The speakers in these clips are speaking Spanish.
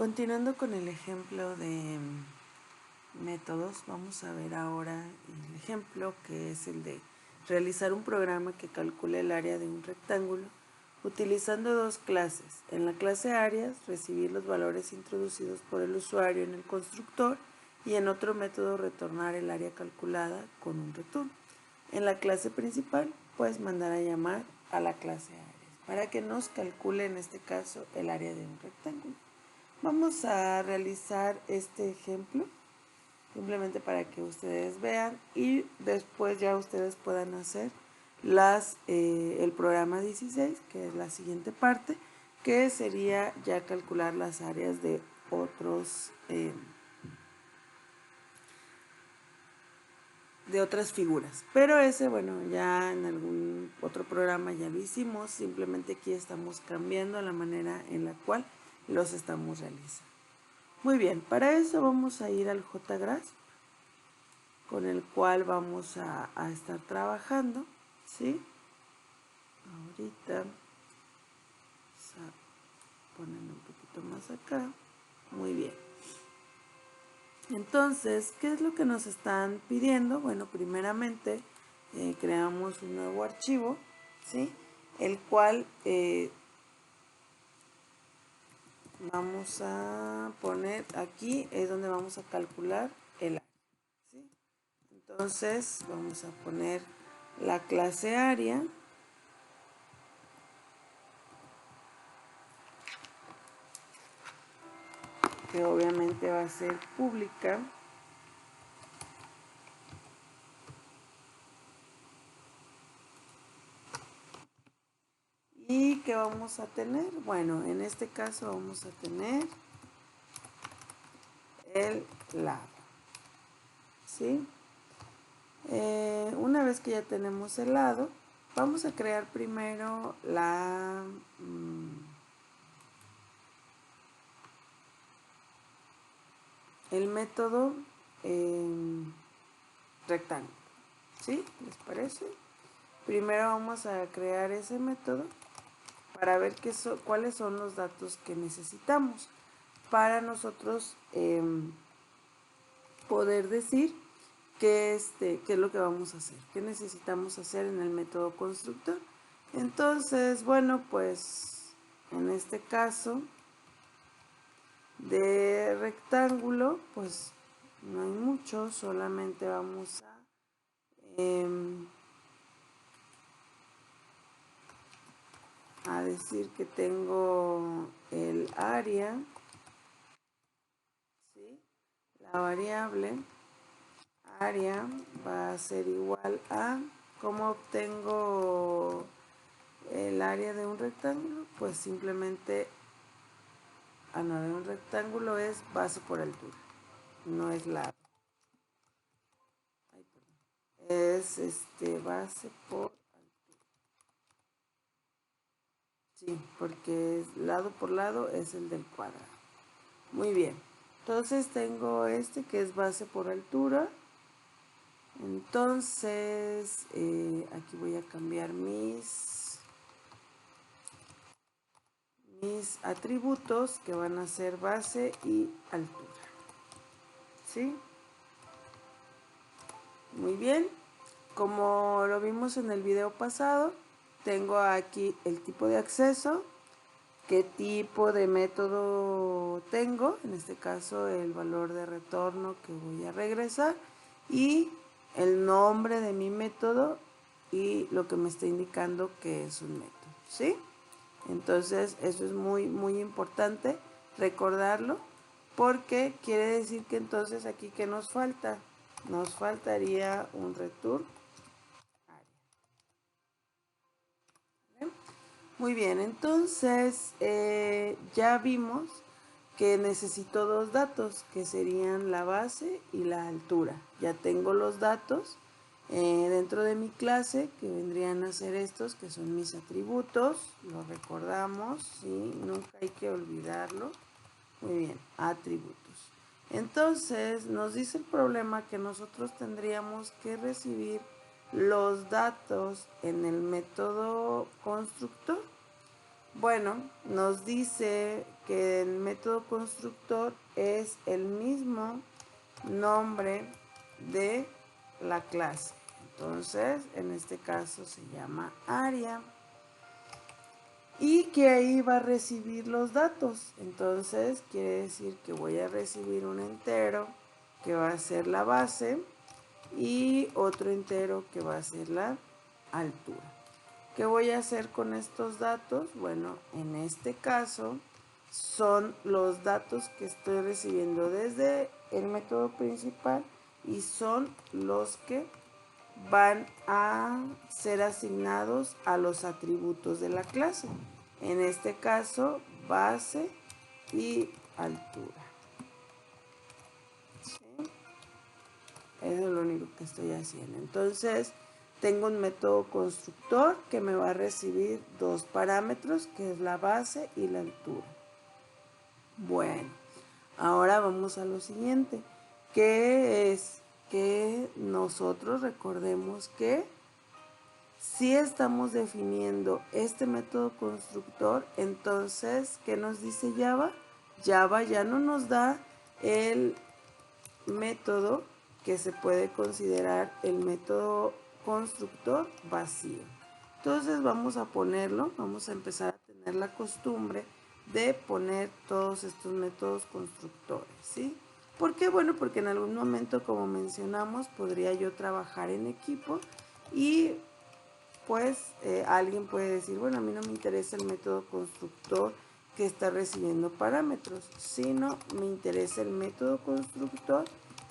Continuando con el ejemplo de métodos, vamos a ver ahora el ejemplo que es el de realizar un programa que calcule el área de un rectángulo utilizando dos clases. En la clase áreas, recibir los valores introducidos por el usuario en el constructor y en otro método retornar el área calculada con un return. En la clase principal, puedes mandar a llamar a la clase áreas para que nos calcule en este caso el área de un rectángulo. Vamos a realizar este ejemplo simplemente para que ustedes vean y después ya ustedes puedan hacer el programa 16, que es la siguiente parte, que sería ya calcular las áreas de otras figuras. Pero ese, bueno, ya en algún otro programa ya lo hicimos, simplemente aquí estamos cambiando la manera en la cual los estamos realizando. Muy bien, para eso vamos a ir al JGrasp, con el cual vamos a estar trabajando, ¿sí? Ahorita vamos a ponerlo un poquito más acá. Muy bien. Entonces, ¿qué es lo que nos están pidiendo? Bueno, primeramente creamos un nuevo archivo, ¿sí? El cual vamos a poner aquí, es donde vamos a calcular el área, ¿sí? Entonces vamos a poner la clase área, que obviamente va a ser pública, y que vamos a tener, bueno, en este caso vamos a tener el lado, ¿sí? Una vez que ya tenemos el lado, vamos a crear primero el método rectángulo, ¿sí? ¿Les parece? Primero vamos a crear ese método para ver cuáles son los datos que necesitamos para nosotros poder decir qué es lo que vamos a hacer, qué necesitamos hacer en el método constructor. Entonces, bueno, pues en este caso de rectángulo, pues no hay mucho, solamente vamos a decir que tengo el área, ¿sí? La variable área va a ser igual a, ¿cómo obtengo el área de un rectángulo? Pues simplemente, de un rectángulo es base por altura, no es lado. Es base por altura. Sí, porque lado por lado es el del cuadrado. Muy bien. Entonces tengo que es base por altura. Entonces, aquí voy a cambiar mis atributos, que van a ser base y altura. ¿Sí? Muy bien. Como lo vimos en el video pasado, tengo aquí el tipo de acceso, qué tipo de método tengo, en este caso el valor de retorno que voy a regresar, y el nombre de mi método y lo que me está indicando que es un método, ¿sí? Entonces eso es muy muy importante recordarlo, porque quiere decir que entonces aquí ¿qué nos falta? Nos faltaría un return área. Muy bien, entonces ya vimos que necesito dos datos, que serían la base y la altura. Ya tengo los datos dentro de mi clase, que vendrían a ser estos, que son mis atributos. Lo recordamos, ¿sí? Nunca hay que olvidarlo. Muy bien, atributos. Entonces nos dice el problema que nosotros tendríamos que recibir los datos en el método constructor. Bueno, nos dice que el método constructor es el mismo nombre de la clase. Entonces, en este caso se llama área. Y que ahí va a recibir los datos. Entonces, quiere decir que voy a recibir un entero que va a ser la base y otro entero que va a ser la altura. ¿Qué voy a hacer con estos datos? Bueno, en este caso son los datos que estoy recibiendo desde el método principal y son los que van a ser asignados a los atributos de la clase. En este caso, base y altura. ¿Sí? Eso es lo único que estoy haciendo. Entonces, tengo un método constructor que me va a recibir dos parámetros, que es la base y la altura. Bueno, ahora vamos a lo siguiente, que es que nosotros recordemos que si estamos definiendo este método constructor, entonces, ¿qué nos dice Java? Java ya no nos da el método que se puede considerar el método constructor vacío. Entonces vamos a ponerlo, vamos a empezar a tener la costumbre de poner todos estos métodos constructores, ¿sí? ¿Por qué? Bueno, porque en algún momento, como mencionamos, podría yo trabajar en equipo y pues alguien puede decir, bueno, a mí no me interesa el método constructor que está recibiendo parámetros, sino me interesa el método constructor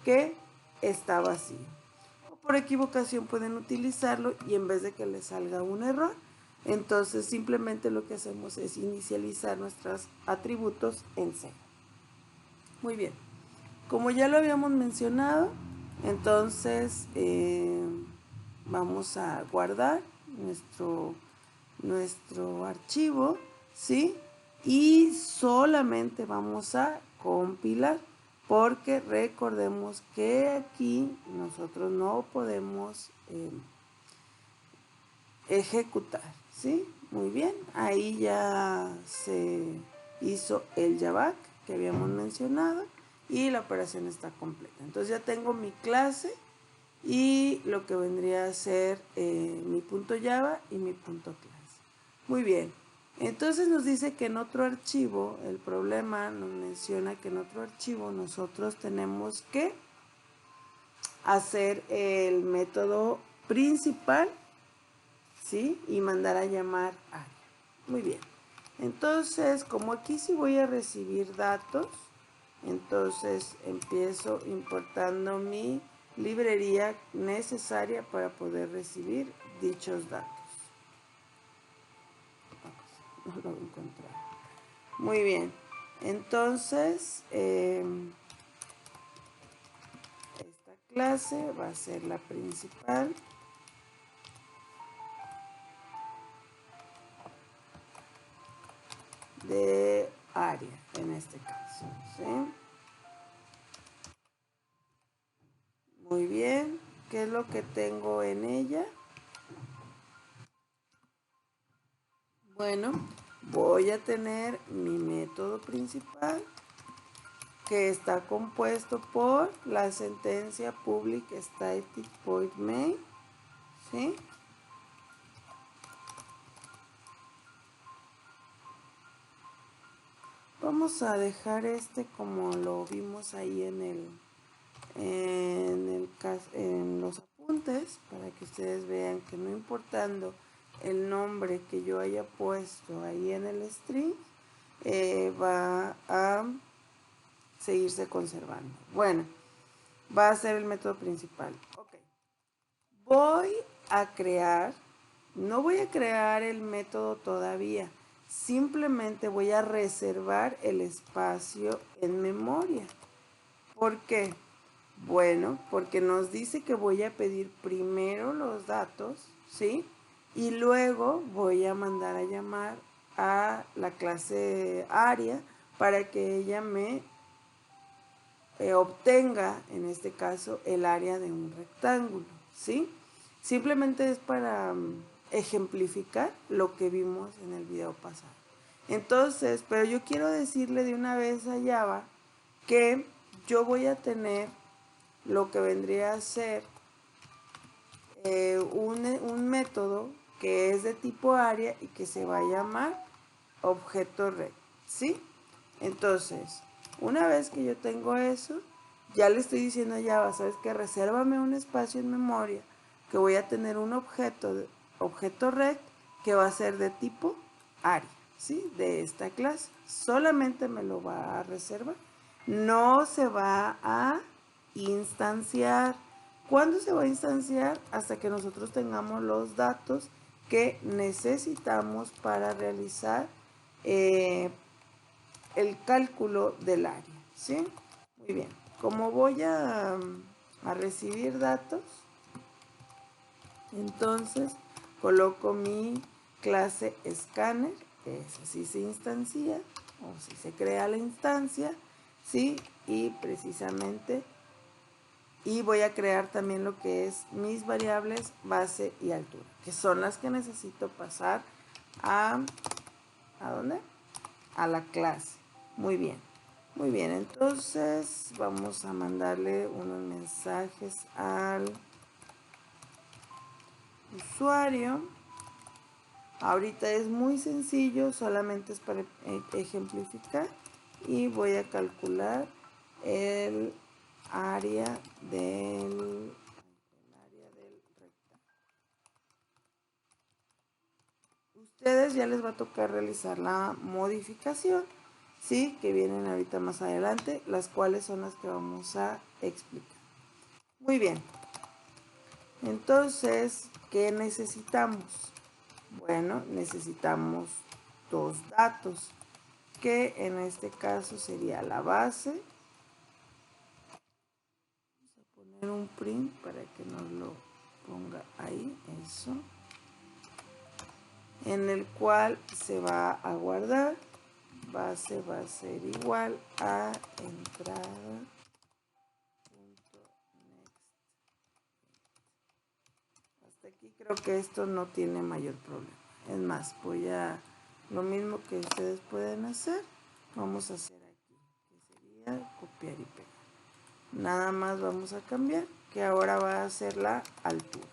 que está vacío. O por equivocación pueden utilizarlo y en vez de que les salga un error, entonces simplemente lo que hacemos es inicializar nuestros atributos en cero. Muy bien, como ya lo habíamos mencionado, entonces vamos a guardar nuestro archivo, ¿sí? Y solamente vamos a compilar, porque recordemos que aquí nosotros no podemos ejecutar, ¿sí? Muy bien, ahí ya se hizo el Javac que habíamos mencionado y la operación está completa. Entonces ya tengo mi clase y lo que vendría a ser mi punto Java y mi punto clase. Muy bien, entonces nos dice que en otro archivo, el problema nos menciona que en otro archivo nosotros tenemos que hacer el método principal, ¿sí? Y mandar a llamar área. Muy bien, entonces como aquí sí voy a recibir datos, entonces empiezo importando mi librería necesaria para poder recibir dichos datos. No lo voy a encontrar. Muy bien, entonces esta clase va a ser la principal. De área, en este caso, ¿sí? Muy bien, ¿qué es lo que tengo en ella? Bueno, voy a tener mi método principal que está compuesto por la sentencia public static void main, ¿sí? Vamos a dejar este como lo vimos ahí en los apuntes, para que ustedes vean que no importando el nombre que yo haya puesto ahí en el string, va a seguirse conservando. Bueno, va a ser el método principal. Ok. Voy a crear, no voy a crear el método todavía, simplemente voy a reservar el espacio en memoria. ¿Por qué? Bueno, porque nos dice que voy a pedir primero los datos, ¿sí? Y luego voy a mandar a llamar a la clase área para que ella me obtenga, en este caso, el área de un rectángulo, ¿sí? Simplemente es para ejemplificar lo que vimos en el video pasado. Entonces, pero yo quiero decirle de una vez a Java que yo voy a tener lo que vendría a ser un método que es de tipo área y que se va a llamar objeto red, ¿sí? Entonces, una vez que yo tengo eso, ya le estoy diciendo a Java, ¿sabes qué? Resérvame un espacio en memoria que voy a tener un objeto red que va a ser de tipo área, ¿sí? De esta clase. Solamente me lo va a reservar. No se va a instanciar. ¿Cuándo se va a instanciar? Hasta que nosotros tengamos los datos que necesitamos para realizar el cálculo del área, ¿sí? Muy bien. Como voy a recibir datos, entonces coloco mi clase scanner, que es así se instancia, o si se crea la instancia, ¿sí? Y precisamente, y voy a crear también lo que es mis variables base y altura, que son las que necesito pasar ¿a dónde? A la clase. Muy bien. Muy bien, entonces vamos a mandarle unos mensajes al usuario. Ahorita es muy sencillo, solamente es para ejemplificar y voy a calcular el área del rectángulo. Ustedes ya les va a tocar realizar la modificación, ¿sí? Que vienen ahorita más adelante, las cuales son las que vamos a explicar. Muy bien. Entonces, ¿qué necesitamos? Bueno, necesitamos dos datos, que en este caso sería la base. Vamos a poner un print para que nos lo ponga ahí, eso. En el cual se va a guardar. Base va a ser igual a entrada. Hasta aquí creo que esto no tiene mayor problema. Es más, voy a lo mismo que ustedes pueden hacer, vamos a hacer aquí, que sería copiar y pegar. Nada más vamos a cambiar, que ahora va a ser la altura.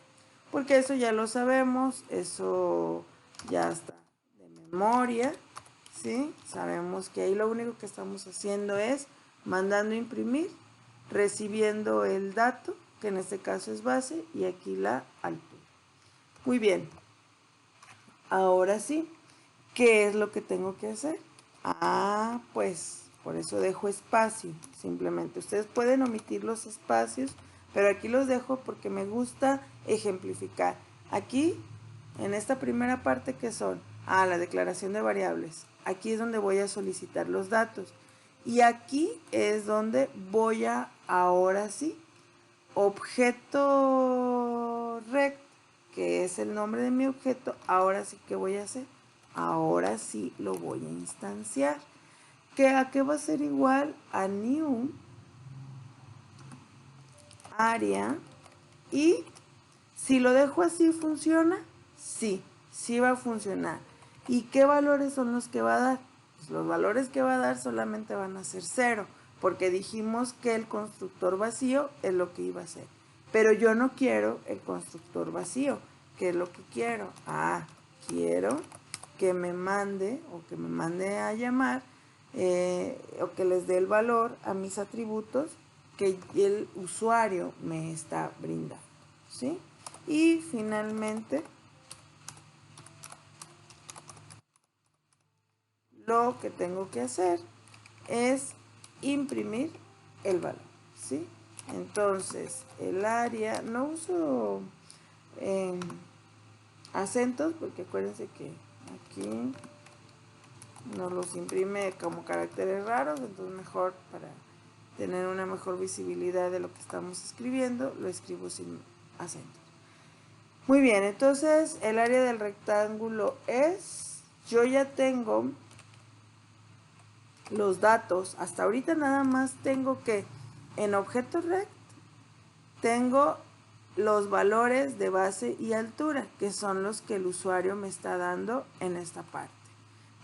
Porque eso ya lo sabemos, eso ya está de memoria, ¿sí? Sabemos que ahí lo único que estamos haciendo es mandando a imprimir, recibiendo el dato, que en este caso es base, y aquí la altura. Muy bien. Ahora sí, ¿qué es lo que tengo que hacer? Pues por eso dejo espacio, simplemente. Ustedes pueden omitir los espacios, pero aquí los dejo porque me gusta ejemplificar. Aquí, en esta primera parte, ¿qué son? La declaración de variables. Aquí es donde voy a solicitar los datos. Y aquí es donde voy a, ahora sí, objeto rect, que es el nombre de mi objeto. Ahora sí, ¿qué voy a hacer? Ahora sí lo voy a instanciar. ¿A qué va a ser igual? A new área. Y si lo dejo así, ¿funciona? Sí, sí va a funcionar. ¿Y qué valores son los que va a dar? Pues los valores que va a dar solamente van a ser 0, porque dijimos que el constructor vacío es lo que iba a ser. Pero yo no quiero el constructor vacío. ¿Qué es lo que quiero? Quiero que me mande a llamar o que les dé el valor a mis atributos que el usuario me está brindando, ¿sí? Y finalmente lo que tengo que hacer es imprimir el valor, ¿sí? Entonces el área, no uso acentos porque acuérdense que aquí nos los imprime como caracteres raros, entonces mejor para tener una mejor visibilidad de lo que estamos escribiendo, lo escribo sin acentos. Muy bien, entonces el área del rectángulo es, yo ya tengo los datos, hasta ahorita nada más tengo que en objeto rect tengo los valores de base y altura, que son los que el usuario me está dando en esta parte.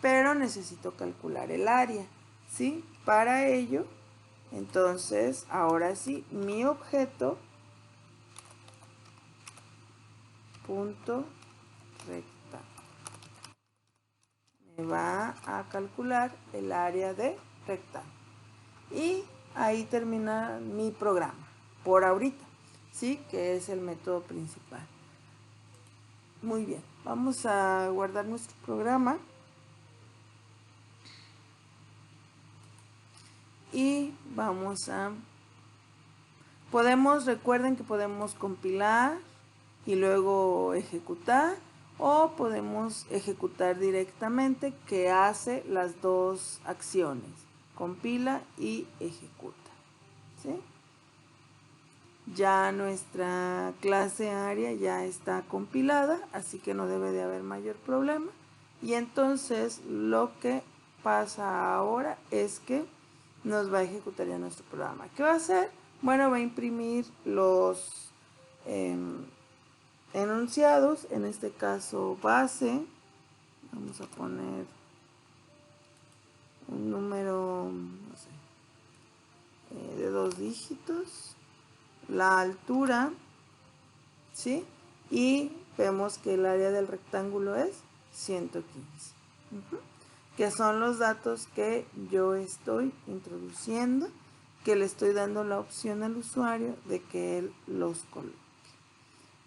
pero necesito calcular el área, ¿sí? Para ello, entonces, ahora sí, mi objeto punto recta me va a calcular el área de rectángulo. Y ahí termina mi programa, por ahorita, ¿sí? Que es el método principal. Muy bien, vamos a guardar nuestro programa. Y vamos a... recuerden que podemos compilar y luego ejecutar, o podemos ejecutar directamente, que hace las dos acciones, compila y ejecuta, ¿sí? Ya nuestra clase área ya está compilada, así que no debe de haber mayor problema. Y entonces lo que pasa ahora es que nos va a ejecutar ya nuestro programa. ¿Qué va a hacer? Bueno, va a imprimir los enunciados, en este caso base. Vamos a poner un número, no sé, de 2 dígitos. La altura, ¿sí? Y vemos que el área del rectángulo es 115. Que son los datos que yo estoy introduciendo, que le estoy dando la opción al usuario de que él los coloque.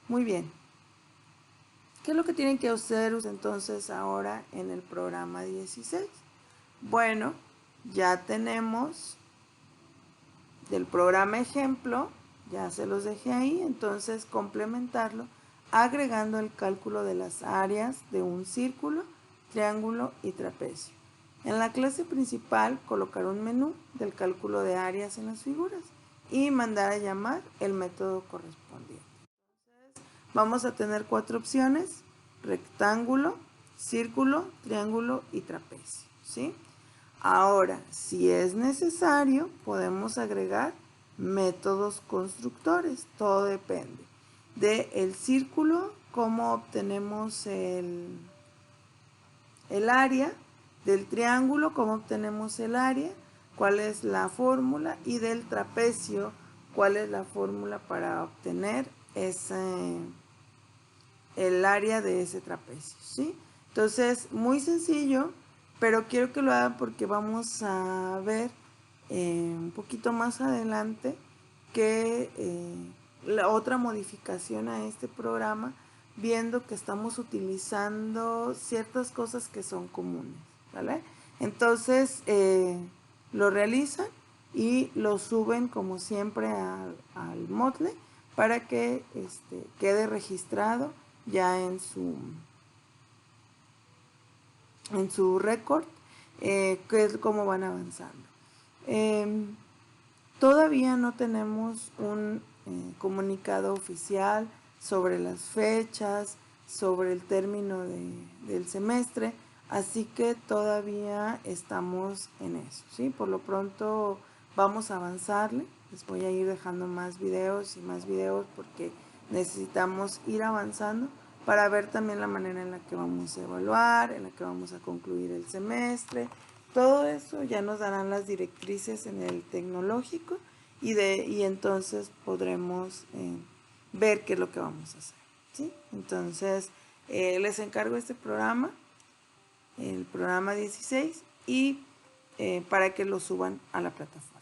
Muy bien. ¿Qué es lo que tienen que hacer entonces ahora en el programa 16? Bueno, ya tenemos del programa ejemplo, ya se los dejé ahí, entonces complementarlo agregando el cálculo de las áreas de un círculo, triángulo y trapecio. En la clase principal colocar un menú del cálculo de áreas en las figuras y mandar a llamar el método correspondiente. Entonces, vamos a tener 4 opciones: rectángulo, círculo, triángulo y trapecio, ¿sí? Ahora, si es necesario, podemos agregar métodos constructores. Todo depende del círculo, cómo obtenemos el área, del triángulo, cómo obtenemos el área, cuál es la fórmula, y del trapecio, cuál es la fórmula para obtener el área de ese trapecio, ¿sí? Entonces, muy sencillo, pero quiero que lo hagan porque vamos a ver un poquito más adelante que la otra modificación a este programa, viendo que estamos utilizando ciertas cosas que son comunes, ¿vale? Entonces, lo realizan y lo suben como siempre al Moodle para que quede registrado ya en su récord, que es cómo van avanzando. Todavía no tenemos un comunicado oficial sobre las fechas, sobre el término del semestre, así que todavía estamos en eso, ¿sí? Por lo pronto vamos a avanzarle, les voy a ir dejando más videos y más videos porque necesitamos ir avanzando para ver también la manera en la que vamos a evaluar, en la que vamos a concluir el semestre. Todo eso ya nos darán las directrices en el tecnológico y entonces podremos ver qué es lo que vamos a hacer, ¿sí? Entonces, les encargo este programa, el programa 16, y para que lo suban a la plataforma.